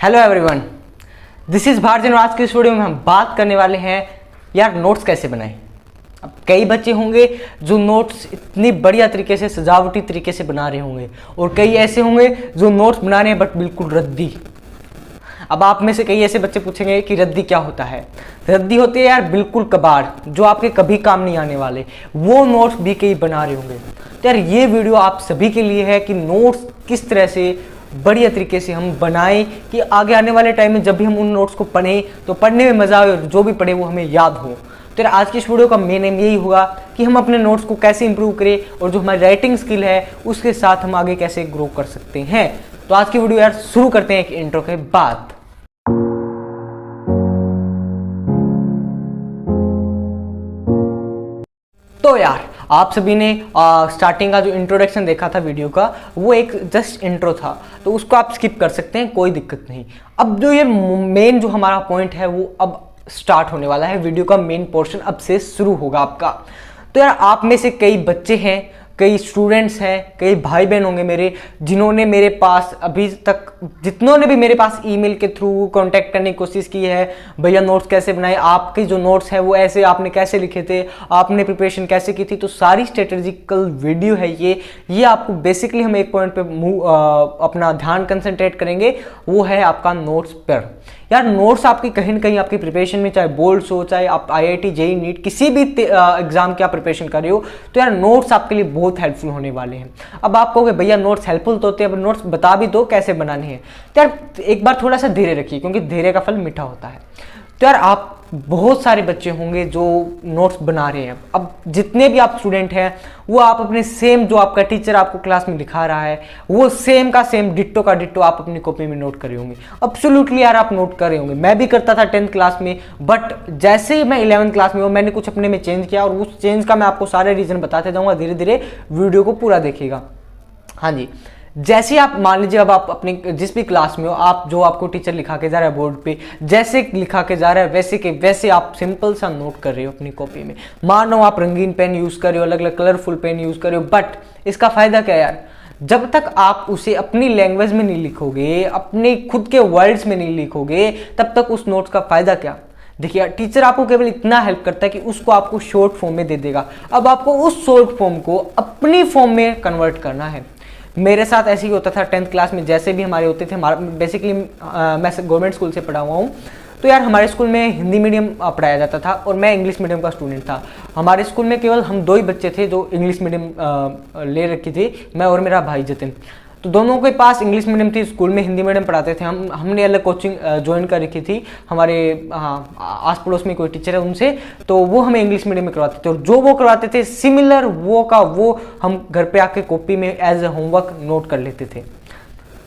Hello everyone, this is 𝗕𝗵 और आज के इस वीडियो में हम बात करने वाले हैं यार नोट्स कैसे बनाएं। अब कई बच्चे होंगे जो नोट्स इतनी बढ़िया तरीके से सजावटी तरीके से बना रहे होंगे और कई ऐसे होंगे जो नोट्स बना रहे हैं बट बिल्कुल रद्दी। अब आप में से कई ऐसे बच्चे पूछेंगे कि रद्दी क्या होता है। रद्दी होती है यार बिल्कुल कबाड़, जो आपके कभी काम नहीं आने वाले, वो नोट्स भी कई बना रहे होंगे। तो यार ये वीडियो आप सभी के लिए है कि नोट्स किस तरह से बढ़िया तरीके से हम बनाएं कि आगे आने वाले टाइम में जब भी हम उन नोट्स को पढ़ें तो पढ़ने में मजा आए और जो भी पढ़े वो हमें याद हो। तो यार आज की इस वीडियो का मेन एम यही होगा कि हम अपने नोट्स को कैसे इंप्रूव करें और जो हमारी राइटिंग स्किल है उसके साथ हम आगे कैसे ग्रो कर सकते हैं। तो आज की वीडियो यार शुरू करते हैं एक इंट्रो के बाद। तो यार आप सभी ने स्टार्टिंग का जो इंट्रोडक्शन देखा था वीडियो का, वो एक जस्ट इंट्रो था, तो उसको आप स्किप कर सकते हैं, कोई दिक्कत नहीं। अब जो ये मेन जो हमारा पॉइंट है वो अब स्टार्ट होने वाला है। वीडियो का मेन पोर्शन अब से शुरू होगा आपका। तो यार आप में से कई बच्चे हैं, कई स्टूडेंट्स हैं, कई भाई बहन होंगे मेरे, जिन्होंने मेरे पास अभी तक जितनों ने भी मेरे पास ईमेल के थ्रू कांटेक्ट करने की कोशिश की है, भैया नोट्स कैसे बनाए, आपके जो नोट्स हैं वो ऐसे आपने कैसे लिखे थे, आपने प्रिपरेशन कैसे की थी। तो सारी स्ट्रेटेजिकल वीडियो है ये आपको बेसिकली हम एक पॉइंट पे अपना ध्यान कंसंट्रेट करेंगे, वो है आपका नोट्स पर। यार नोट्स आपकी कहीं ना कहीं आपकी प्रिपरेशन में, चाहे बोर्ड्स हो, चाहे आप IIT जेईई नीट किसी भी एग्जाम की आप प्रिपरेशन कर रहे हो, तो यार नोट्स आपके लिए बहुत हेल्पफुल होने वाले हैं। अब आप कहोगे भैया नोट्स हेल्पफुल तो होते हैं, अब नोट्स बता भी दो कैसे बनाने हैं। तो यार एक बार थोड़ा सा धीरे रखिए, क्योंकि धीरे का फल मीठा होता है। तो यार आप बहुत सारे बच्चे होंगे जो नोट्स बना रहे हैं। अब जितने भी आप स्टूडेंट हैं वो आप अपने सेम जो आपका टीचर आपको क्लास में दिखा रहा है वो सेम का सेम डिट्टो का डिट्टो आप अपनी कॉपी में नोट कर रहे होंगे। एब्सोल्युटली यार आप नोट कर रहे होंगे। मैं भी करता था 10th क्लास में, बट जैसे ही मैं 11th क्लास में हूँ मैंने कुछ अपने में चेंज किया और उस चेंज का मैं आपको सारे रीजन बताते जाऊँगा। धीरे धीरे वीडियो को पूरा देखिएगा। हाँ जी, जैसे आप मान लीजिए अब आप अपने जिस भी क्लास में हो, आप जो आपको टीचर लिखा के जा रहा है बोर्ड पे, जैसे लिखा के जा रहा है वैसे के वैसे आप सिंपल सा नोट कर रहे हो अपनी कॉपी में। मान लो आप रंगीन पेन यूज कर रहे हो, अलग अलग कलरफुल पेन यूज कर रहे हो, बट इसका फायदा क्या है यार, जब तक आप उसे अपनी लैंग्वेज में नहीं लिखोगे, अपने खुद के वर्ड्स में नहीं लिखोगे, तब तक उस नोट्स का फायदा क्या। देखिए टीचर आपको केवल इतना हेल्प करता है कि उसको आपको शॉर्ट फॉर्म में दे देगा। अब आपको उस शॉर्ट फॉर्म को अपनी फॉर्म में कन्वर्ट करना है। मेरे साथ ऐसे ही होता था 10th क्लास में, जैसे भी हमारे होते थे। हमारा बेसिकली मैं गवर्नमेंट स्कूल से पढ़ा हुआ हूँ, तो यार हमारे स्कूल में हिंदी मीडियम पढ़ाया जाता था और मैं इंग्लिश मीडियम का स्टूडेंट था। हमारे स्कूल में केवल हम 2 ही बच्चे थे जो इंग्लिश मीडियम ले रखी थी, मैं और मेरा भाई जतिन। तो दोनों के पास इंग्लिश मीडियम थी, स्कूल में हिंदी मीडियम पढ़ाते थे। हमने अलग कोचिंग ज्वाइन कर रखी थी, हमारे आस पड़ोस में कोई टीचर है उनसे, तो वो हमें इंग्लिश मीडियम में करवाते थे और जो वो करवाते थे सिमिलर वो हम घर पे आके कॉपी में एज ए होमवर्क नोट कर लेते थे।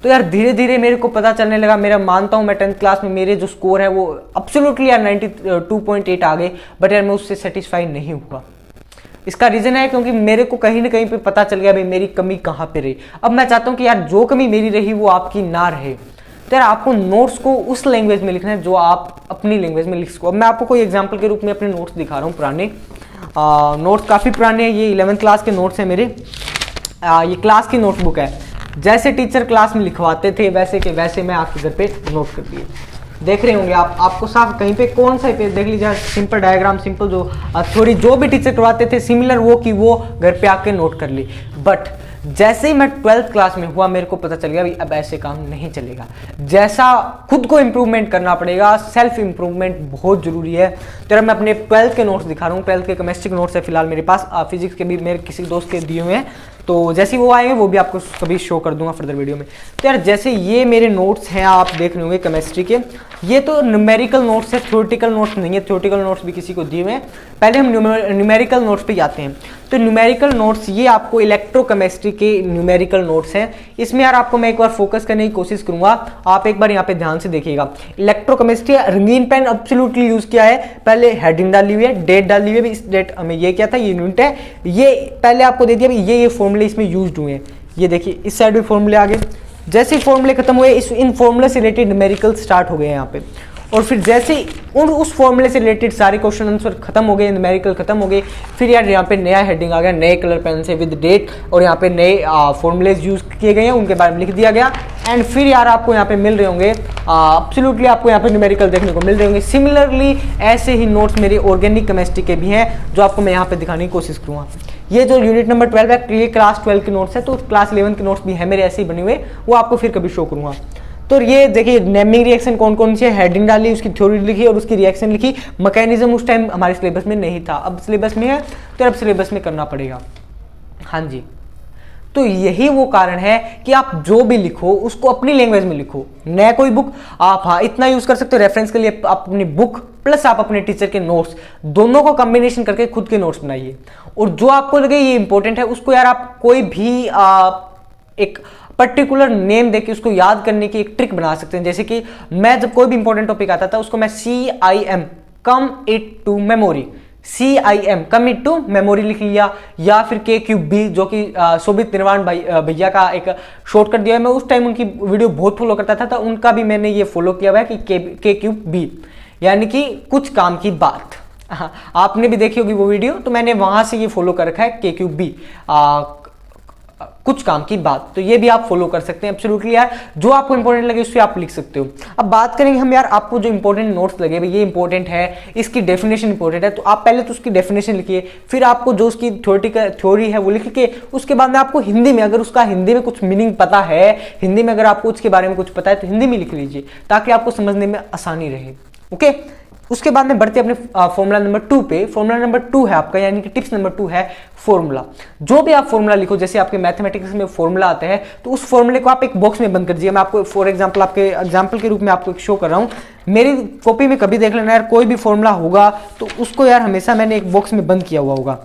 तो यार धीरे धीरे मेरे को पता चलने लगा, मेरा मानता हूँ मैं 10th क्लास में मेरे जो स्कोर है वो एब्सोल्युटली यार 92.8 आ गए, बट यार मैं उससे सेटिस्फाई नहीं हुआ। इसका रीजन है क्योंकि मेरे को कहीं ना कहीं पे पता चल गया भाई मेरी कमी कहाँ पे रही। अब मैं चाहता हूँ कि यार जो कमी मेरी रही वो आपकी ना रहे। तो यार आपको नोट्स को उस लैंग्वेज में लिखना है जो आप अपनी लैंग्वेज में लिख सको। अब मैं आपको कोई एग्जांपल के रूप में अपने नोट्स दिखा रहा हूँ। पुराने नोट्स काफ़ी पुराने हैं, ये 11th क्लास के नोट्स हैं मेरे। ये क्लास की नोटबुक है। जैसे टीचर क्लास में लिखवाते थे वैसे के वैसे मैं आपके घर पे नोट कर दिए। देख रहे होंगे आप, आपको साफ कहीं पे कौन सा पेज देख लीजिए, सिंपल डायग्राम, सिंपल जो थोड़ी जो भी टीचर करवाते थे सिमिलर वो की वो घर पे आके नोट कर ली। बट जैसे ही मैं 12th क्लास में हुआ मेरे को पता चल गया भाई अब ऐसे काम नहीं चलेगा, जैसा खुद को इंप्रूवमेंट करना पड़ेगा, सेल्फ इंप्रूवमेंट बहुत जरूरी है। तो मैं अपने 12th के नोट्स दिखा रहा हूँ। 12th के केमिस्ट्री के नोट्स है फिलहाल मेरे पास, फिजिक्स के भी मेरे किसी दोस्त के दिए हुए हैं, तो जैसे ही वो आएंगे वो भी आपको कभी शो कर दूंगा फर्दर वीडियो में। तो यार जैसे ये मेरे नोट्स हैं, आप देख रहे होंगे केमिस्ट्री के, ये तो न्यूमेरिकल नोट्स है, थ्योरेटिकल नोट्स नहीं है। थ्योरेटिकल नोट्स भी किसी को दिए हुए हैं। पहले हम न्यूमेरिकल नोट्स पे जाते हैं। तो न्यूमेरिकल नोट्स ये आपको इलेक्ट्रोकेमिस्ट्री के न्यूमेरिकल नोट्स हैं। इसमें यार आपको मैं एक बार फोकस करने की कोशिश करूंगा, आप एक बार यहाँ पे ध्यान से देखिएगा। इलेक्ट्रोकेमिस्ट्री रंगीन पेन एब्सोल्युटली यूज किया है, पहले हेडिंग डाली हुई है, डेट डाली हुई है, इस डेट हमें ये क्या था, ये यूनिट है, ये पहले आपको दे दिया ये फॉर्मूले इसमें यूज हुए हैं। ये देखिए इस साइड भी फॉर्मूले आ गए। जैसे फॉर्मूले खत्म हुए इन फॉर्मूले से रिलेटेड न्यूमेरिकल स्टार्ट हो गए यहाँ पे। और फिर जैसे उस फॉर्मूले से रिलेटेड सारे क्वेश्चन आंसर खत्म हो गए, न्यूमेरिकल खत्म हो गए, फिर यार यहाँ पे नया हेडिंग आ गया, नए कलर पेन से विद डेट, और यहाँ पे नए फॉर्मूलेज यूज किए गए हैं, उनके बारे में लिख दिया गया। एंड फिर यार आपको यहाँ पे मिल रहे होंगे एब्सोल्युटली आपको यहाँ पे न्यूमेरिकल देखने को मिल रहे होंगे। सिमिलरली ऐसे ही नोट्स मेरे ऑर्गेनिक केमिस्ट्री के भी हैं जो आपको मैं यहाँ पे दिखाने की कोशिश करूँगा। ये जो यूनिट नंबर 12 है ये क्लास 12 के नोट्स है, तो क्लास 11 के नोट्स भी है मेरे ऐसे ही बने हुए, वो आपको फिर कभी शो करूँगा। तो ये देखिए नेमिंग रिएक्शन कौन कौन सी है, हेडिंग डाली, उसकी थ्योरी लिखी और उसकी रिएक्शन लिखी। मैकेनिज्म उस टाइम हमारे सिलेबस में नहीं था, अब सिलेबस में है, तो अब सिलेबस में करना पड़ेगा। हाँ जी, तो यही वो कारण है कि आप जो भी लिखो उसको अपनी लैंग्वेज में लिखो, नया कोई बुक आप हाँ इतना यूज कर सकते हो रेफरेंस के लिए, आप अपनी बुक प्लस आप अपने टीचर के नोट्स दोनों को कॉम्बिनेशन करके खुद के नोट्स बनाइए। और जो आपको लगे ये इंपॉर्टेंट है उसको यार आप कोई भी एक पर्टिकुलर नेम देके उसको याद करने की एक ट्रिक बना सकते हैं। जैसे कि मैं जब कोई भी इंपॉर्टेंट टॉपिक आता था उसको मैं CIM commit to memory, CIM commit to memory लिख लिया, या फिर KQB जो कि शोभित निर्वाण भैया का एक शॉर्टकट दिया है। मैं उस टाइम उनकी वीडियो बहुत फॉलो करता था, तो उनका भी मैंने ये फॉलो किया हुआ है कि KQB यानी कि कुछ काम की बात। आपने भी देखी होगी वो वीडियो, तो मैंने वहां से ये फॉलो कर रखा है KQB कुछ काम की बात। तो ये भी आप फॉलो कर सकते हैं एब्सोल्युटली यार, जो आपको इंपॉर्टेंट लगे उससे आप लिख सकते हो। अब बात करेंगे हम यार आपको जो इंपॉर्टेंट नोट्स लगे भाई ये इंपॉर्टेंट है, इसकी डेफिनेशन इंपॉर्टेंट है, तो आप पहले तो उसकी डेफिनेशन लिखिए, फिर आपको जो उसकी थ्योरी है वो लिख के उसके बाद में आपको हिंदी में अगर उसका हिंदी में कुछ मीनिंग पता है, हिंदी में अगर आपको उसके बारे में कुछ पता है तो हिंदी में लिख लीजिए ताकि आपको समझने में आसानी रहे। ओके, उसके बाद में बढ़ते अपने फॉर्मूला नंबर 2 पे। फॉर्मूला नंबर 2 है आपका, यानी कि टिप्स नंबर 2 है फॉर्मूला। जो भी आप फॉर्मूला लिखो, जैसे आपके मैथमेटिक्स में फॉर्मूला आते हैं, तो उस फॉर्मूले को आप एक बॉक्स में बंद कर दीजिए। मैं आपको फॉर एग्जांपल आपके एग्जांपल के रूप में आपको एक शो कर रहा हूं, मेरी कॉपी में कभी देख लेना यार, कोई भी फॉर्मूला होगा तो उसको यार हमेशा मैंने एक बॉक्स में बंद किया हुआ होगा।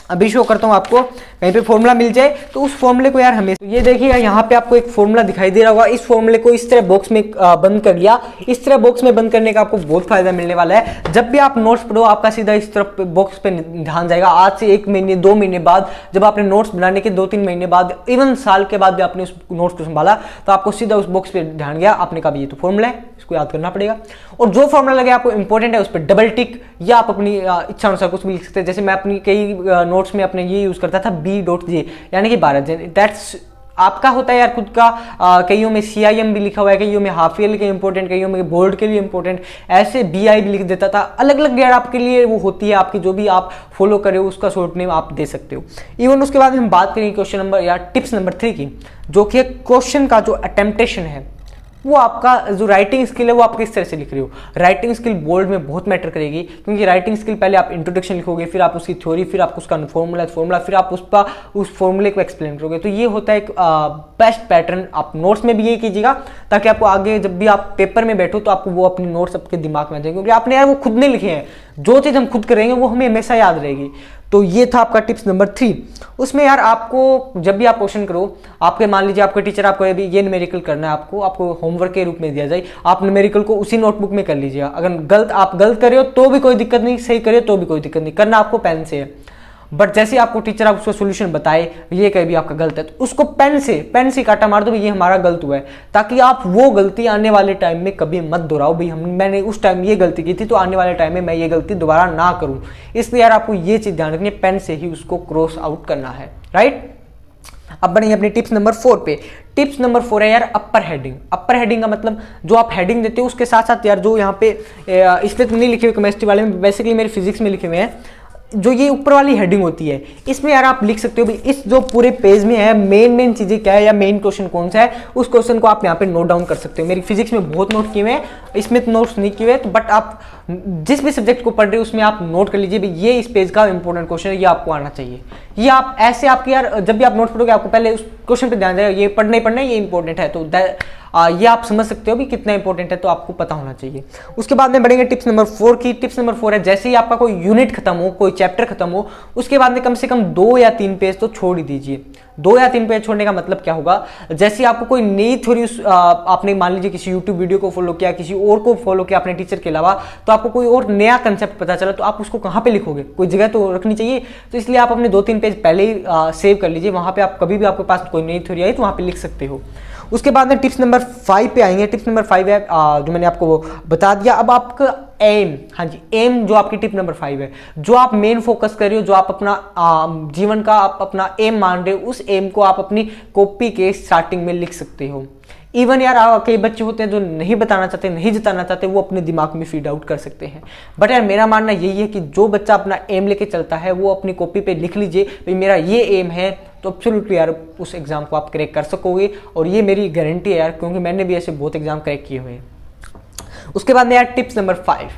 अभी शो करता हूं आपको, कहीं पे फॉर्मूला मिल जाए तो उस फॉर्मूले को यार हमेशा, ये देखिएगा यहाँ पे आपको एक फॉर्मूला दिखाई दे रहा होगा, इस फॉर्मूले को इस तरह बॉक्स में बंद कर लिया। इस तरह बॉक्स में बंद करने का आपको बहुत फायदा मिलने वाला है। जब भी आप नोट्स पढ़ो आपका सीधा इस तरफ बॉक्स पे ध्यान जाएगा। आज से 1 महीने 2 महीने बाद जब आपने नोट्स बनाने के 2-3 महीने बाद, इवन साल के बाद भी आपने उस नोट्स को संभाला तो आपको सीधा उस बॉक्स पे ध्यान गया, आपने कहा ये तो फॉर्मूला है, इसको याद करना पड़ेगा। और जो फॉर्मूला लगे आपको इंपॉर्टेंट है उस पर डबल टिक, या आप अपनी इच्छा अनुसार कुछ भी लिख सकते हैं। जैसे मैं अपनी कई नोट्स में अपने ये यूज करता था B.J यानी कि 12 दैट्स आपका होता है यार खुद का। कईयों में CIM भी लिखा हुआ है, कईयों में हाफ ईयर के इंपॉर्टेंट, कईयों में बोर्ड के लिए इंपॉर्टेंट, ऐसे BI भी लिख देता था। अलग अलग यार आपके लिए वो होती है, आपकी जो भी आप फॉलो करे उसका शॉर्ट नेम आप दे सकते हो। इवन उसके बाद हम बात करेंगे क्वेश्चन नंबर या टिप्स नंबर 3 की, जो कि क्वेश्चन का जो अटेम्प्टेशन है, वो आपका जो राइटिंग स्किल है वो आप किस तरह से लिख रहे हो। राइटिंग स्किल बोर्ड में बहुत मैटर करेगी, क्योंकि राइटिंग स्किल पहले आप इंट्रोडक्शन लिखोगे, फिर आप उसकी थ्योरी, फिर आप उसका फॉर्मूला, फिर आप उस फॉर्मूले को एक्सप्लेन करोगे। तो ये होता है एक बेस्ट पैटर्न। आप नोट्स में भी ये कीजिएगा ताकि आपको आगे जब भी आप पेपर में बैठो तो आपको वो अपनी नोट्स आपके दिमाग में आ जाएंगे, क्योंकि आपने यार वो खुद ने लिखे हैं। जो चीज़ हम खुद करेंगे वो हमें हमेशा याद रहेगी। तो ये था आपका टिप्स नंबर 3। उसमें यार आपको जब भी आप क्वेश्चन करो, आपके मान लीजिए आपके टीचर आपको अभी ये न्यूमेरिकल करना है, आपको होमवर्क के रूप में दिया जाए, आप न्यूमेरिकल को उसी नोटबुक में कर लीजिएगा। अगर आप गलत कर रहे हो तो भी कोई दिक्कत नहीं, सही करे तो भी कोई दिक्कत नहीं, करना आपको पेन से है। बट जैसे आपको टीचर आप उसका सोल्यूशन बताए, ये कहीं भी आपका गलत है तो उसको पेन से काटा मार दो, ये हमारा गलत हुआ है, ताकि आप वो गलती आने वाले टाइम में कभी मत दोहराओ। भाई मैंने उस टाइम ये गलती की थी तो आने वाले टाइम में मैं ये गलती दोबारा ना करूं। इसलिए यार आपको ये चीज ध्यान रखनी है, पेन से ही उसको क्रॉस आउट करना है, राइट। अब बढ़ेंगे अपनी टिप्स नंबर 4 पे। टिप्स नंबर 4 है यार अपर हेडिंग। अपर हेडिंग का मतलब जो आप हेडिंग देते हो उसके साथ साथ यार जो यहाँ पे इसमें तो नहीं लिखे हुए केमिस्ट्री वाले में, बेसिकली मेरे फिजिक्स में लिखे हुए हैं, जो ये ऊपर वाली हेडिंग होती है इसमें यार आप लिख सकते हो भाई इस जो पूरे पेज में है मेन चीजें क्या है या मेन क्वेश्चन कौन सा है, उस क्वेश्चन को आप यहाँ पे नोट डाउन कर सकते हो। मेरी फिजिक्स में बहुत नोट किए हुए हैं, इसमें तो नोट्स नहीं किए हुए, तो बट आप जिस भी सब्जेक्ट को पढ़ रहे हो उसमें आप नोट कर लीजिए भाई ये इस पेज का इंपॉर्टेंट क्वेश्चन है, ये आपको आना चाहिए। ये आप ऐसे आपकी यार जब भी आप नोट पढ़ोगे आपको पहले उस क्वेश्चन पे ध्यान जाएगा, ये पढ़ना ही पढ़ना है, ये इंपॉर्टेंट है, तो ये आप समझ सकते हो भी कितना इंपॉर्टेंट है, तो आपको पता होना चाहिए। उसके बाद में बढ़ेंगे टिप्स नंबर 4 की। टिप्स नंबर 4 है जैसे ही आपका कोई यूनिट खत्म हो, कोई चैप्टर खत्म हो, उसके बाद में कम से कम 2 या 3 पेज तो छोड़ ही दीजिए। 2 या 3 पेज छोड़ने का मतलब क्या होगा, जैसे आपको कोई नई थ्योरी आपने मान लीजिए किसी यूट्यूब वीडियो को फॉलो किया, किसी और को फॉलो किया अपने टीचर के अलावा, तो आपको कोई और नया कंसेप्ट पता चला, तो आप उसको कहाँ पे लिखोगे, कोई जगह तो रखनी चाहिए। तो इसलिए आप अपने 2-3 पेज पहले ही सेव कर लीजिए, वहां पे आप कभी भी आपके पास कोई नई थ्योरी आई तो वहां पे लिख सकते हो। उसके बाद में टिप्स नंबर 5 पे आएंगे। टिप्स नंबर 5 है जो मैंने आपको बता दिया। अब आपका एम, हाँ जी, एम जो आपकी टिप नंबर 5 है, जो आप मेन फोकस कर रहे हो, जो आप अपना जीवन का आप अपना एम मान रहे हो, उस एम को आप अपनी कॉपी के स्टार्टिंग में लिख सकते हो। इवन यार कई बच्चे होते हैं जो नहीं बताना चाहते, नहीं जताना चाहते, वो अपने दिमाग में फीड आउट कर सकते हैं। बट यार मेरा मानना यही है कि जो बच्चा अपना एम लेके चलता है वो अपनी कॉपी पे लिख लीजिए भाई मेरा ये एम है, तो एब्सोल्युटली यार उस एग्जाम को आप क्रैक कर सकोगे। और ये मेरी गारंटी है यार, क्योंकि मैंने भी ऐसे बहुत एग्जाम क्रैक किए हुए हैं। उसके बाद में यार टिप्स नंबर 5,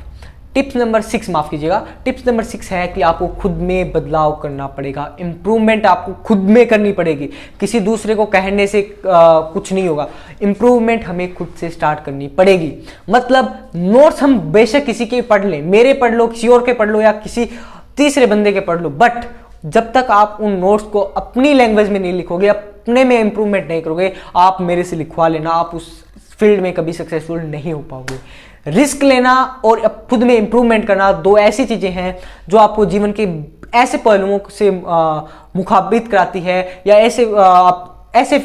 टिप्स नंबर 6 माफ कीजिएगा, टिप्स नंबर 6 है कि आपको खुद में बदलाव करना पड़ेगा। इंप्रूवमेंट आपको खुद में करनी पड़ेगी, किसी दूसरे को कहने से कुछ नहीं होगा। इंप्रूवमेंट हमें खुद से स्टार्ट करनी पड़ेगी। मतलब नोट्स हम बेशक किसी के पढ़ लें, मेरे पढ़ लो, किसी और के पढ़ लो, या किसी तीसरे बंदे के पढ़ लो, बट जब तक आप उन नोट्स को अपनी लैंग्वेज में नहीं लिखोगे, अपने में इंप्रूवमेंट नहीं करोगे, आप मेरे से लिखवा लेना, आप उस फील्ड में कभी सक्सेसफुल नहीं हो पाओगे। रिस्क लेना और खुद में इंप्रूवमेंट करना दो ऐसी चीजें हैं जो आपको जीवन के ऐसे पहलुओं से मुखाबित कराती है, या ऐसे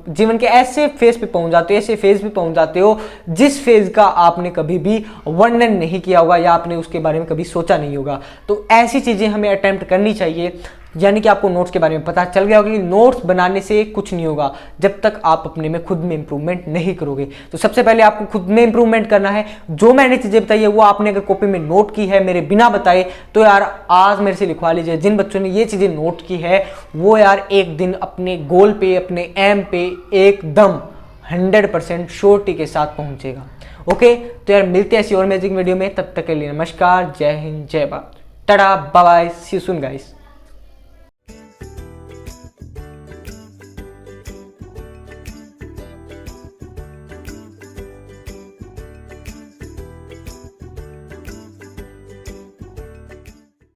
जीवन के ऐसे फेज पे पहुंच जाते हो, ऐसे फेज पे पहुंच जाते हो जिस फेज का आपने कभी भी वर्णन नहीं किया होगा या आपने उसके बारे में कभी सोचा नहीं होगा। तो ऐसी चीजें हमें अटेम्प्ट करनी चाहिए। यानी कि आपको नोट्स के बारे में पता चल गया होगा कि नोट्स बनाने से कुछ नहीं होगा जब तक आप अपने में खुद में इंप्रूवमेंट नहीं करोगे। तो सबसे पहले आपको खुद में इंप्रूवमेंट करना है। जो मैंने चीजें बताई है वो आपने अगर कॉपी में नोट की है मेरे बिना बताए, तो यार आज मेरे से लिखवा लीजिए। जिन बच्चों ने ये चीजें नोट की है वो यार एक दिन अपने गोल पे, अपने एम पे एकदम 100% श्योरिटी के साथ पहुंचेगा। ओके, तो यार मिलते हैं ऐसी और मैजिक वीडियो में। तब तक के लिए नमस्कार, जय हिंद, जय Bharat, tata, bye bye, see you soon guys.